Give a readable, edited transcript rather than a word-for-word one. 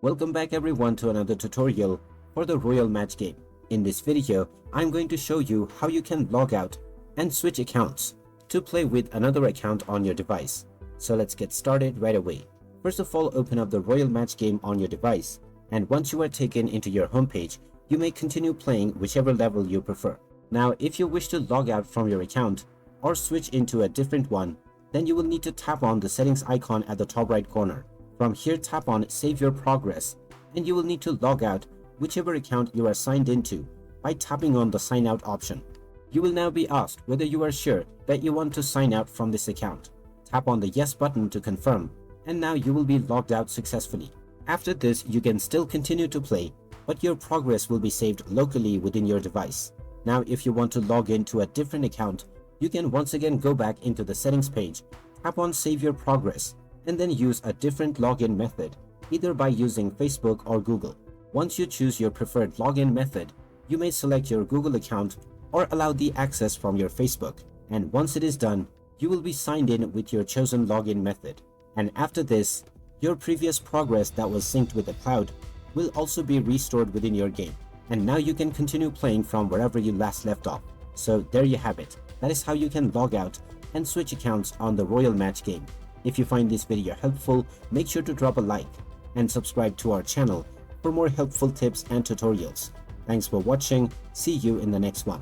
Welcome back everyone to another tutorial for the Royal Match game. In this video, I'm going to show you how you can log out and switch accounts to play with another account on your device. So let's get started right away. First of all, open up the Royal Match game on your device, and once you are taken into your homepage, you may continue playing whichever level you prefer. Now, if you wish to log out from your account or switch into a different one, then you will need to tap on the settings icon at the top right corner. From here, tap on Save Your Progress, and you will need to log out whichever account you are signed into by tapping on the Sign Out option. You will now be asked whether you are sure that you want to sign out from this account. Tap on the Yes button to confirm, and now you will be logged out successfully. After this, you can still continue to play, but your progress will be saved locally within your device. Now, if you want to log into a different account, you can once again go back into the settings page, tap on Save Your Progress, and then use a different login method, either by using Facebook or Google. Once you choose your preferred login method, you may select your Google account or allow the access from your Facebook. And once it is done, you will be signed in with your chosen login method. And after this, your previous progress that was synced with the cloud will also be restored within your game. And now you can continue playing from wherever you last left off. So there you have it. That is how you can log out and switch accounts on the Royal Match game. If you find this video helpful, make sure to drop a like and subscribe to our channel for more helpful tips and tutorials. Thanks for watching. See you in the next one.